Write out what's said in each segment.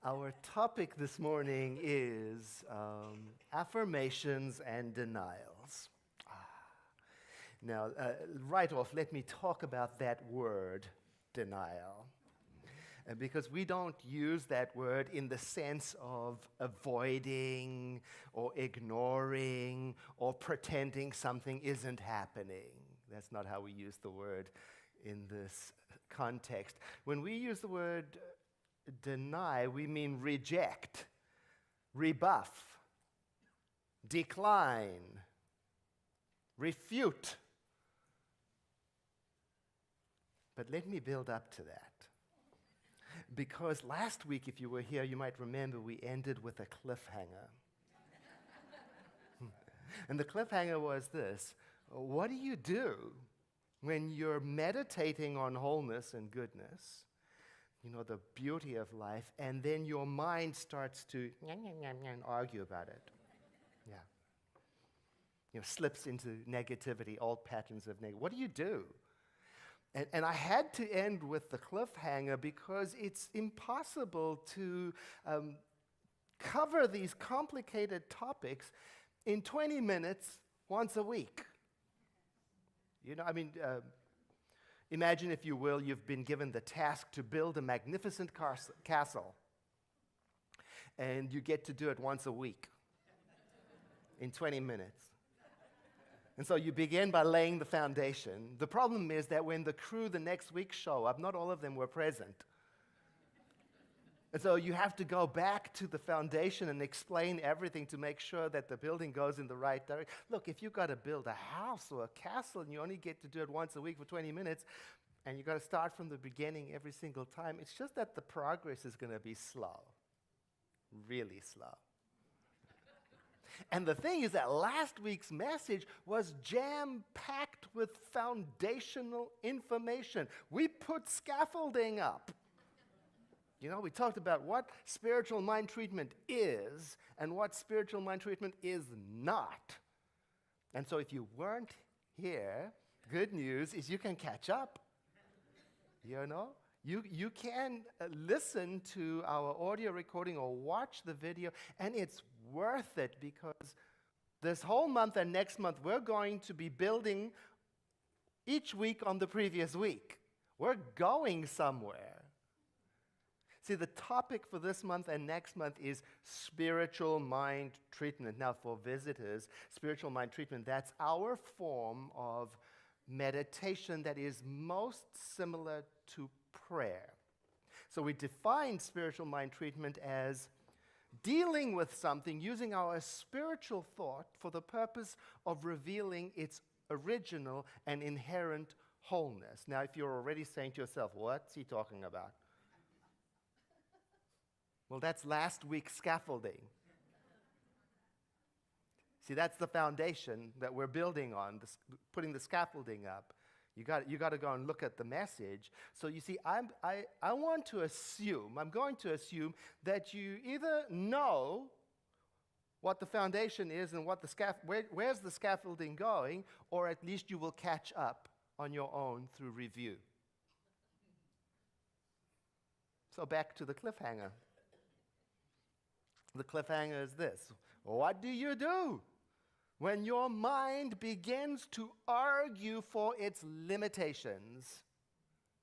Our topic this morning is affirmations and denials. Now, right off, let me talk about that word, denial. Because we don't use that word in the sense of avoiding or ignoring or pretending something isn't happening. That's not how we use the word in this context. When we use the word deny, we mean reject, rebuff, decline, refute. But let me build up to that. Because last week, if you were here, you might remember we ended with a cliffhanger. And the cliffhanger was this: what do you do when you're meditating on wholeness and goodness, the beauty of life, and then your mind starts to argue about it? Yeah. Slips into negativity, old patterns of negativity. What do you do? And I had to end with the cliffhanger because it's impossible to cover these complicated topics in 20 minutes once a week. Imagine, if you will, you've been given the task to build a magnificent castle, and you get to do it once a week in 20 minutes. And so you begin by laying the foundation. The problem is that when the crew the next week show up, not all of them were present. And so you have to go back to the foundation and explain everything to make sure that the building goes in the right direction. Look, if you've got to build a house or a castle and you only get to do it once a week for 20 minutes, and you've got to start from the beginning every single time, it's just that the progress is going to be slow, really slow. And the thing is that last week's message was jam-packed with foundational information. We put scaffolding up. We talked about what spiritual mind treatment is and what spiritual mind treatment is not. And so if you weren't here, good news is you can catch up. You can listen to our audio recording or watch the video, and it's worth it, because this whole month and next month we're going to be building each week on the previous week. We're going somewhere. See, the topic for this month and next month is spiritual mind treatment. Now, for visitors, spiritual mind treatment, that's our form of meditation that is most similar to prayer. So we define spiritual mind treatment as dealing with something using our spiritual thought for the purpose of revealing its original and inherent wholeness. Now, if you're already saying to yourself, what's he talking about? Well, that's last week's scaffolding. See, that's the foundation that we're building on, putting the scaffolding up. You got to go and look at the message. So you see, I'm going to assume that you either know what the foundation is and what where's the scaffolding going, or at least you will catch up on your own through review. So back to the cliffhanger. The cliffhanger is this: what do you do when your mind begins to argue for its limitations?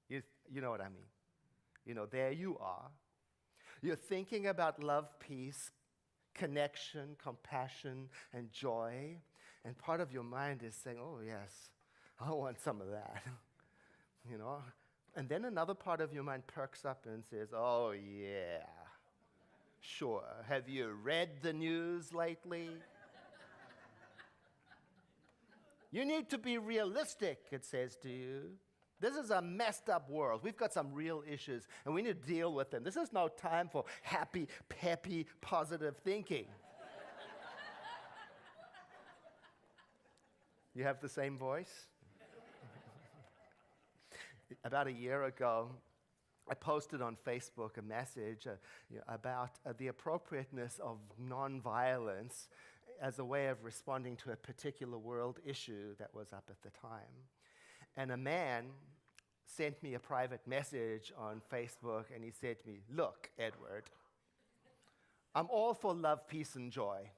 You know what I mean. There you are. You're thinking about love, peace, connection, compassion, and joy. And part of your mind is saying, oh, yes, I want some of that. And then another part of your mind perks up and says, oh, yeah, sure. Have you read the news lately? You need to be realistic, it says to you. This is a messed up world. We've got some real issues, and we need to deal with them. This is no time for happy, peppy, positive thinking. You have the same voice? About a year ago, I posted on Facebook a message about the appropriateness of nonviolence as a way of responding to a particular world issue that was up at the time. And a man sent me a private message on Facebook, and he said to me, "Look, Edward, I'm all for love, peace, and joy.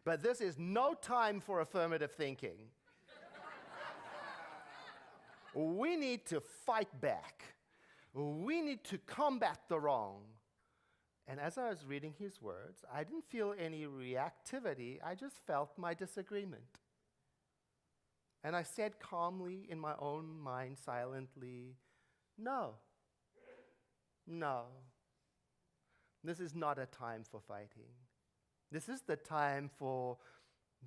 But this is no time for affirmative thinking. We need to fight back. We need to combat the wrong. And as I was reading his words, I didn't feel any reactivity. I just felt my disagreement. And I said calmly in my own mind, silently, no. No. This is not a time for fighting. This is the time for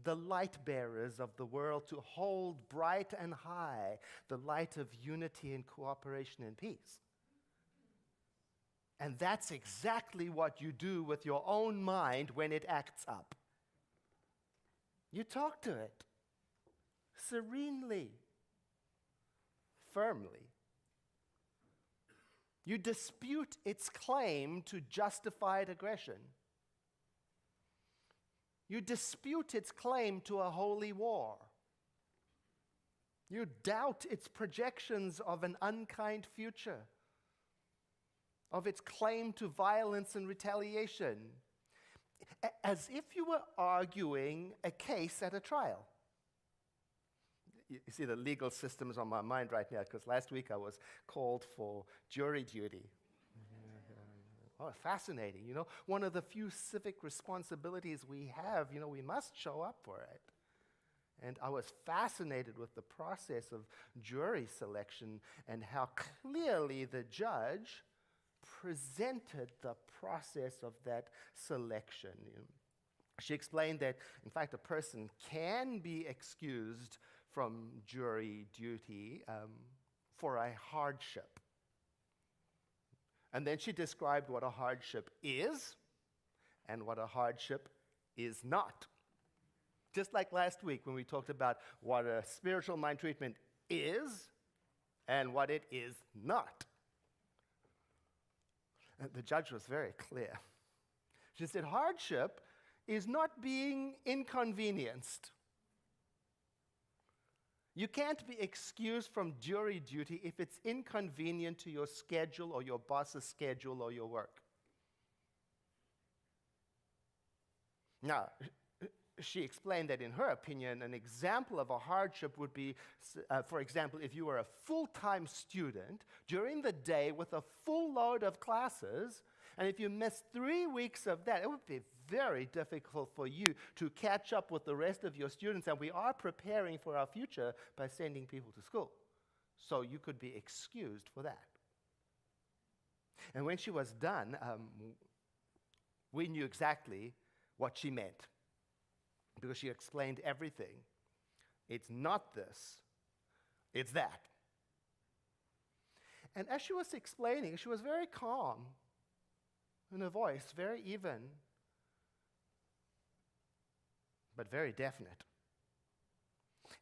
the light bearers of the world to hold bright and high the light of unity and cooperation and peace. And that's exactly what you do with your own mind when it acts up. You talk to it serenely, firmly. You dispute its claim to justified aggression. You dispute its claim to a holy war. You doubt its projections of an unkind future, of its claim to violence and retaliation, as if you were arguing a case at a trial. You see, the legal system is on my mind right now, because last week I was called for jury duty. Oh, fascinating. One of the few civic responsibilities we have, we must show up for it. And I was fascinated with the process of jury selection and how clearly the judge presented the process of that selection. She explained that, in fact, a person can be excused from jury duty for a hardship. And then she described what a hardship is and what a hardship is not. Just like last week when we talked about what a spiritual mind treatment is and what it is not. And the judge was very clear. She said, hardship is not being inconvenienced. You can't be excused from jury duty if it's inconvenient to your schedule or your boss's schedule or your work. Now, she explained that in her opinion, an example of a hardship would be, for example, if you were a full-time student during the day with a full load of classes, and if you missed 3 weeks of that, it would be very difficult for you to catch up with the rest of your students, and we are preparing for our future by sending people to school. So you could be excused for that. And when she was done, we knew exactly what she meant, because she explained everything. It's not this, it's that. And as she was explaining, she was very calm, in her voice, very even, but very definite.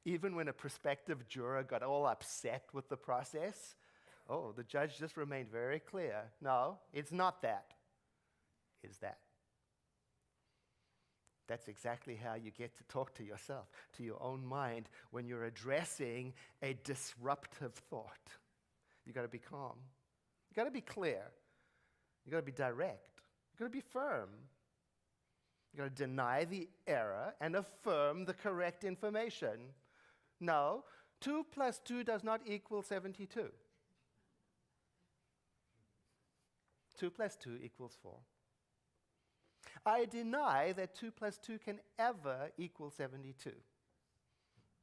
Even when a prospective juror got all upset with the process, the judge just remained very clear. No, it's not that. It's that. That's exactly how you get to talk to yourself, to your own mind, when you're addressing a disruptive thought. You got to be calm. You got to be clear. You got to be direct. You got to be firm. You got to deny the error and affirm the correct information. No, 2 plus 2 does not equal 72. 2 plus 2 equals 4. I deny that 2 plus 2 can ever equal 72.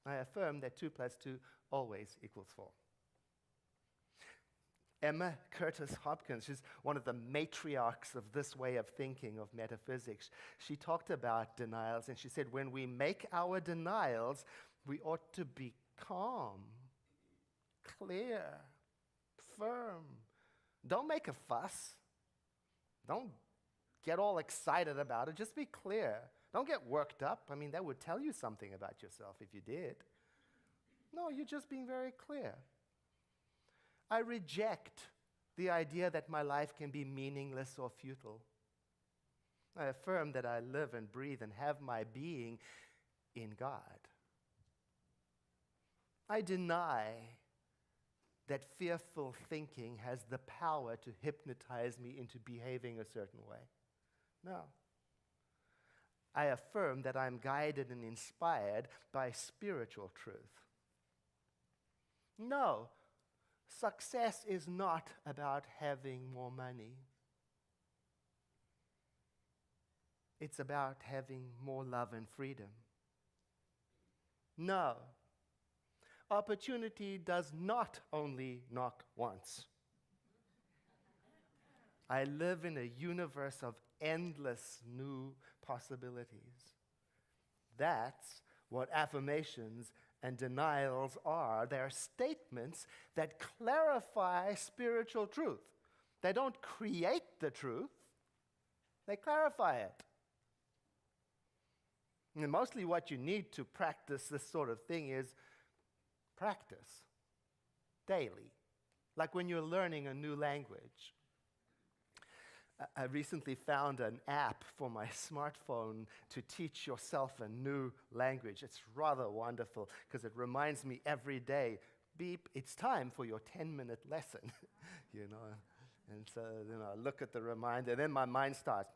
I affirm that 2 plus 2 always equals 4. Emma Curtis Hopkins, she's one of the matriarchs of this way of thinking of metaphysics. She talked about denials, and she said, when we make our denials, we ought to be calm, clear, firm. Don't make a fuss. Don't get all excited about it. Just be clear. Don't get worked up. I mean, that would tell you something about yourself if you did. No, you're just being very clear. I reject the idea that my life can be meaningless or futile. I affirm that I live and breathe and have my being in God. I deny that fearful thinking has the power to hypnotize me into behaving a certain way. No. I affirm that I'm guided and inspired by spiritual truth. No, success is not about having more money. It's about having more love and freedom. No, opportunity does not only knock once. I live in a universe of endless new possibilities. That's what affirmations and denials are. They're statements that clarify spiritual truth. They don't create the truth, they clarify it. And mostly what you need to practice this sort of thing is practice daily, like when you're learning a new language. I recently found an app for my smartphone to teach yourself a new language. It's rather wonderful because it reminds me every day, beep, it's time for your 10-minute lesson, you know. And so, I look at the reminder, then my mind starts,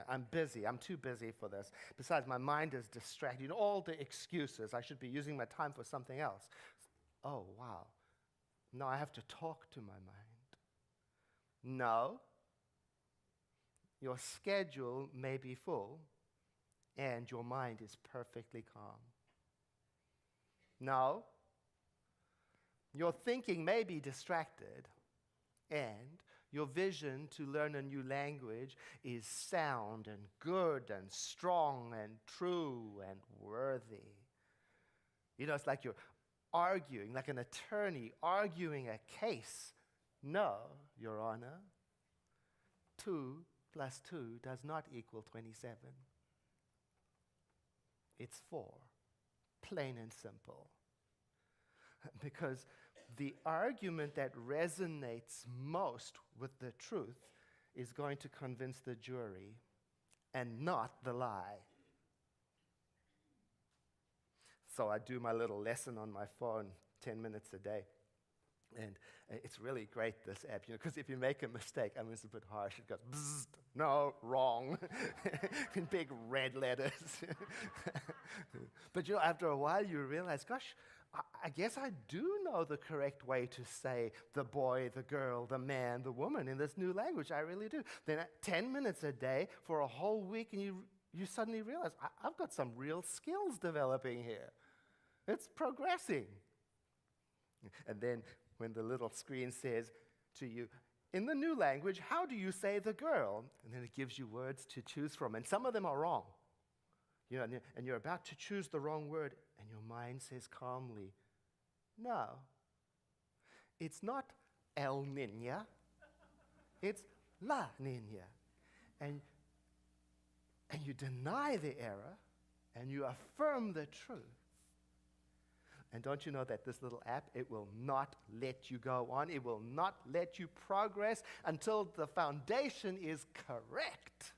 I'm busy, I'm too busy for this. Besides, my mind is distracted. All the excuses, I should be using my time for something else. Oh, wow. No, I have to talk to my mind. No. Your schedule may be full, and your mind is perfectly calm. No. Your thinking may be distracted, and your vision to learn a new language is sound and good and strong and true and worthy. It's like you're arguing, like an attorney arguing a case. No, Your Honor. 2 plus 2 does not equal 27. It's 4, plain and simple. Because the argument that resonates most with the truth is going to convince the jury and not the lie. So I do my little lesson on my phone 10 minutes a day. And it's really great, this app, because if you make a mistake, it's a bit harsh. It goes, bzzzt, no, wrong, in big red letters. But after a while, you realize, gosh, I guess I do know the correct way to say the boy, the girl, the man, the woman in this new language. I really do. Then 10 minutes a day for a whole week, and you suddenly realize, I've got some real skills developing here. It's progressing. And then when the little screen says to you, in the new language, how do you say the girl? And then it gives you words to choose from, and some of them are wrong. And you're about to choose the wrong word, and your mind says calmly, no, it's not El Niña, it's La Niña. And you deny the error, and you affirm the truth. And don't you know that this little app, it will not let you go on. It will not let you progress until the foundation is correct.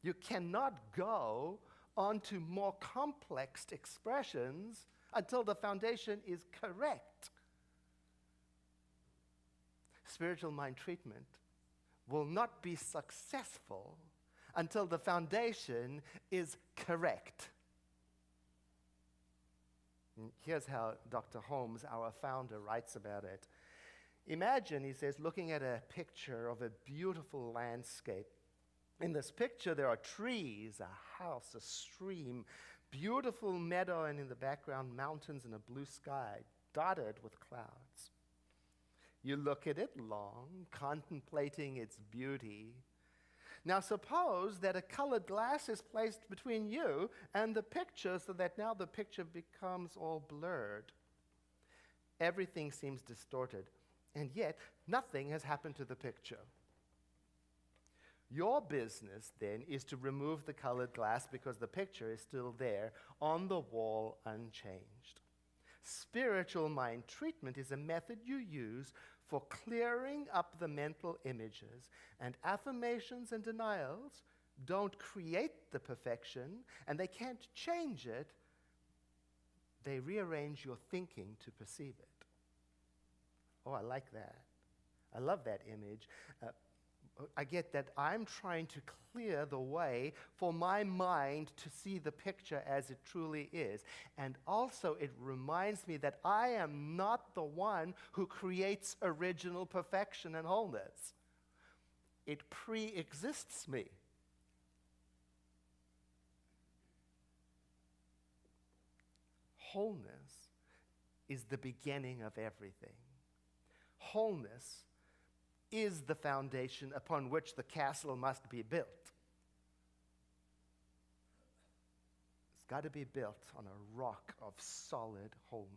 You cannot go on to more complex expressions until the foundation is correct. Spiritual mind treatment will not be successful until the foundation is correct. Here's how Dr. Holmes, our founder, writes about it. Imagine, he says, looking at a picture of a beautiful landscape. In this picture, there are trees, a house, a stream, beautiful meadow, and in the background, mountains and a blue sky, dotted with clouds. You look at it long, contemplating its beauty. Now suppose that a colored glass is placed between you and the picture so that now the picture becomes all blurred. Everything seems distorted, and yet nothing has happened to the picture. Your business then is to remove the colored glass because the picture is still there on the wall unchanged. Spiritual mind treatment is a method you use for clearing up the mental images, and affirmations and denials don't create the perfection, and they can't change it. They rearrange your thinking to perceive it. Oh, I like that. I love that image. I get that I'm trying to clear the way for my mind to see the picture as it truly is. And also, it reminds me that I am not the one who creates original perfection and wholeness. It pre-exists me. Wholeness is the beginning of everything. Wholeness is the foundation upon which the castle must be built. It's got to be built on a rock of solid wholeness.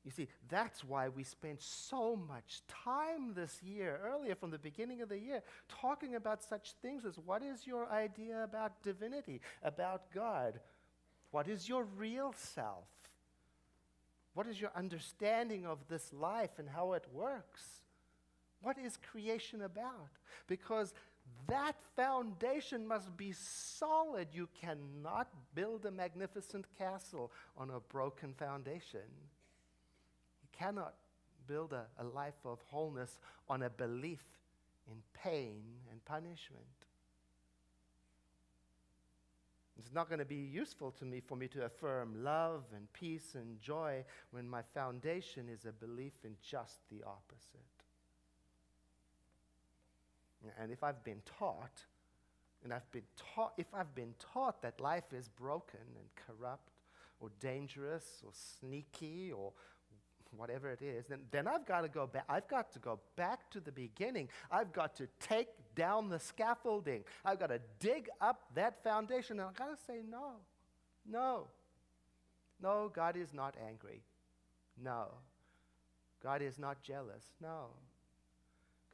You see, that's why we spent so much time this year, earlier from the beginning of the year, talking about such things as what is your idea about divinity, about God? What is your real self? What is your understanding of this life and how it works? What is creation about? Because that foundation must be solid. You cannot build a magnificent castle on a broken foundation. You cannot build a life of wholeness on a belief in pain and punishment. It's not going to be useful to me for me to affirm love and peace and joy when my foundation is a belief in just the opposite. And if I've been taught, if I've been taught that life is broken and corrupt or dangerous or sneaky or whatever it is, then I've got to go back. I've got to go back to the beginning. I've got to take down the scaffolding. I've got to dig up that foundation. And I've got to say, no, God is not angry. No. God is not jealous. No.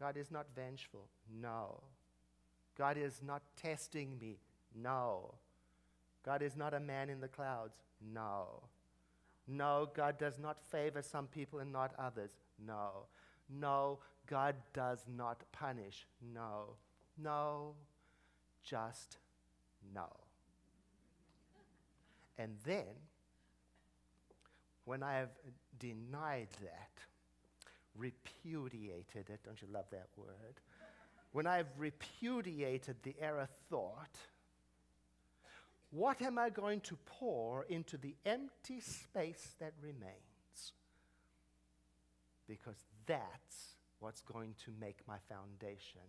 God is not vengeful. No. God is not testing me. No. God is not a man in the clouds. No. No, God does not favor some people and not others. No. No, God does not punish. No. No. Just no. And then, when I have denied that, repudiated it, don't you love that word? When I've repudiated the error thought, what am I going to pour into the empty space that remains? Because that's what's going to make my foundation.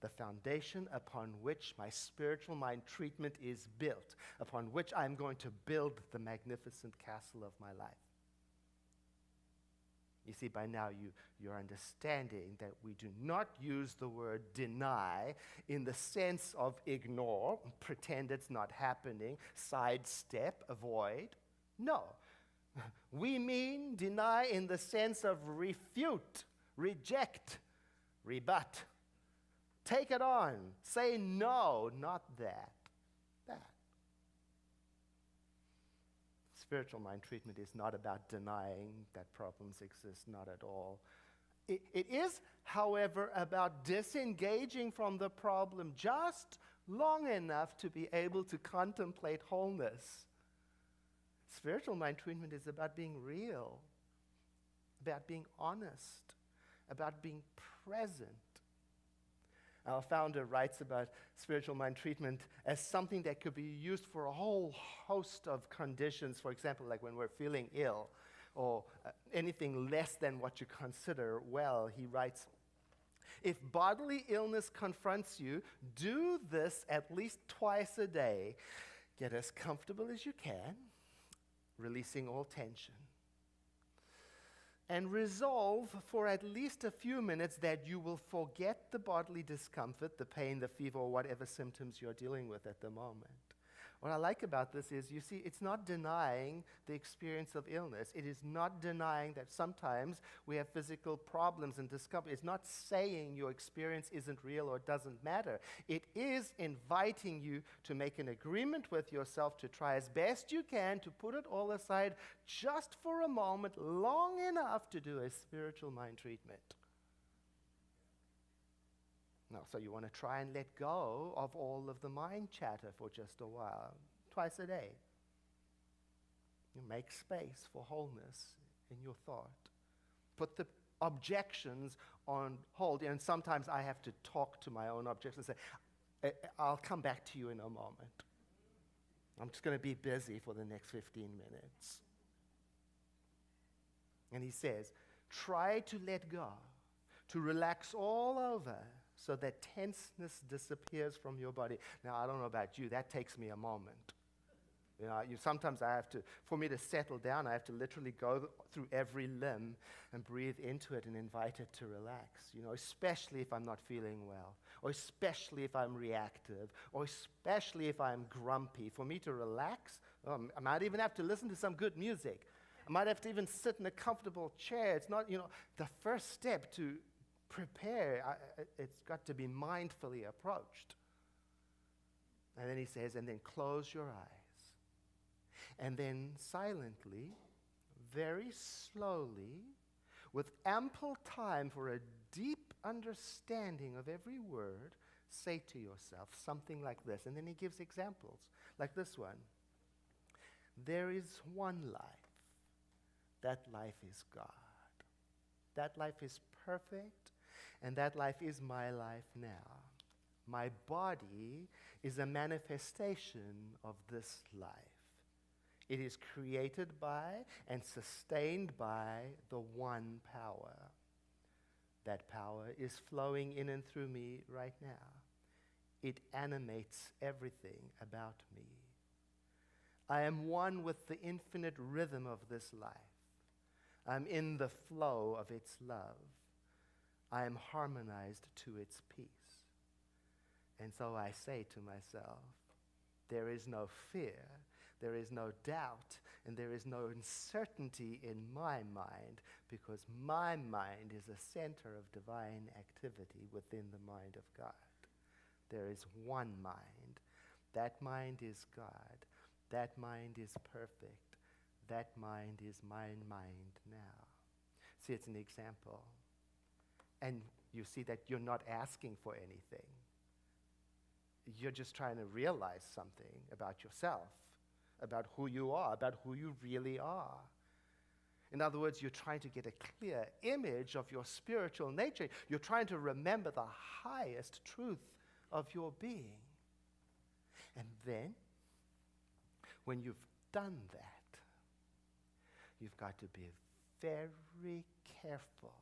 The foundation upon which my spiritual mind treatment is built, upon which I'm going to build the magnificent castle of my life. You see, by now you're understanding that we do not use the word deny in the sense of ignore, pretend it's not happening, sidestep, avoid. No. We mean deny in the sense of refute, reject, rebut. Take it on. Say no, not that. That. Spiritual mind treatment is not about denying that problems exist, not at all. It is, however, about disengaging from the problem just long enough to be able to contemplate wholeness. Spiritual mind treatment is about being real, about being honest, about being present. Our founder writes about spiritual mind treatment as something that could be used for a whole host of conditions. For example, like when we're feeling ill or anything less than what you consider well. He writes, if bodily illness confronts you, do this at least twice a day. Get as comfortable as you can, releasing all tension. And resolve for at least a few minutes that you will forget the bodily discomfort, the pain, the fever, or whatever symptoms you're dealing with at the moment. What I like about this is, you see, it's not denying the experience of illness. It is not denying that sometimes we have physical problems and discomfort. It's not saying your experience isn't real or doesn't matter. It is inviting you to make an agreement with yourself to try as best you can to put it all aside just for a moment, long enough to do a spiritual mind treatment. No, so you want to try and let go of all of the mind chatter for just a while, twice a day. You make space for wholeness in your thought. Put the objections on hold. And sometimes I have to talk to my own objections and say, I'll come back to you in a moment. I'm just going to be busy for the next 15 minutes. And he says, try to let go, to relax all over so that tenseness disappears from your body. Now, I don't know about you, that takes me a moment. Sometimes I have to, for me to settle down, I have to literally go through every limb and breathe into it and invite it to relax, especially if I'm not feeling well, or especially if I'm reactive, or especially if I'm grumpy. For me to relax, I might even have to listen to some good music. I might have to even sit in a comfortable chair. It's not, the first step to prepare, it's got to be mindfully approached. And then he says, and then close your eyes. And then silently, very slowly, with ample time for a deep understanding of every word, say to yourself something like this. And then he gives examples, like this one. There is one life. That life is God. That life is perfect, and that life is my life now. My body is a manifestation of this life. It is created by and sustained by the one power. That power is flowing in and through me right now. It animates everything about me. I am one with the infinite rhythm of this life. I'm in the flow of its love. I am harmonized to its peace. And so I say to myself, there is no fear, there is no doubt, and there is no uncertainty in my mind, because my mind is a center of divine activity within the mind of God. There is one mind. That mind is God. That mind is perfect. That mind is my mind now. See, it's an example. And you see that you're not asking for anything. You're just trying to realize something about yourself, about who you are, about who you really are. In other words, you're trying to get a clear image of your spiritual nature. You're trying to remember the highest truth of your being. And then, when you've done that, you've got to be very careful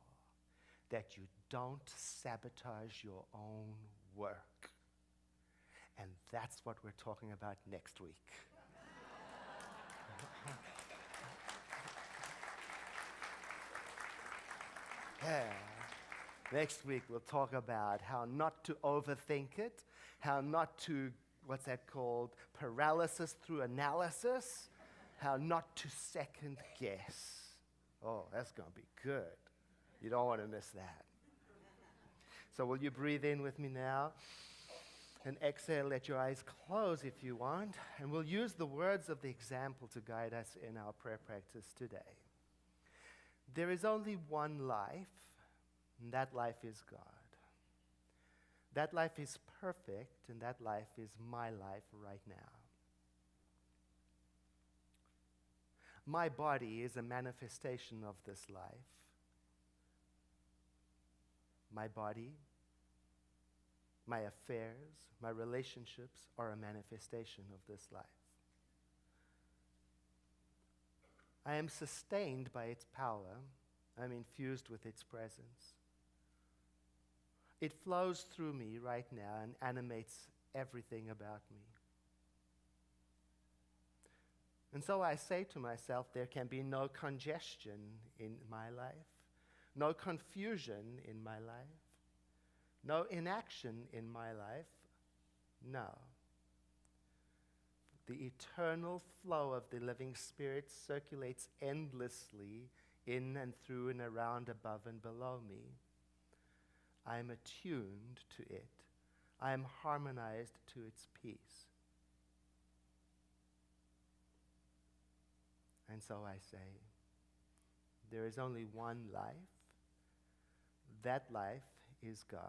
that you don't sabotage your own work. And that's what we're talking about next week. Yeah. Next week we'll talk about how not to overthink it, how not to, what's that called, paralysis through analysis, how not to second guess. Oh, that's going to be good. You don't want to miss that. So will you breathe in with me now? And exhale, let your eyes close if you want. And we'll use the words of the example to guide us in our prayer practice today. There is only one life, and that life is God. That life is perfect, and that life is my life right now. My body is a manifestation of this life. My body, my affairs, my relationships are a manifestation of this life. I am sustained by its power. I'm infused with its presence. It flows through me right now and animates everything about me. And so I say to myself, there can be no congestion in my life, no confusion in my life, no inaction in my life. No. The eternal flow of the living Spirit circulates endlessly in and through and around, above and below me. I am attuned to it. I am harmonized to its peace. And so I say, there is only one life. That life is God.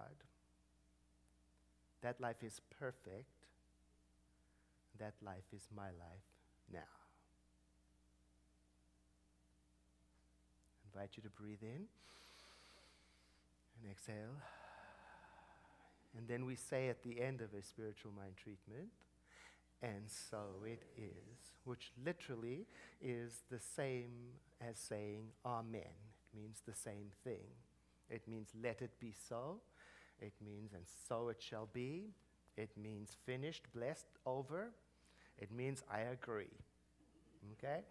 That life is perfect. That life is my life now. I invite you to breathe in And exhale. And then we say at the end of a spiritual mind treatment, and so it is, which literally is the same as saying Amen. It means the same thing. It means let it be so. It means and so it shall be. It means finished, blessed, over. It means I agree. Okay?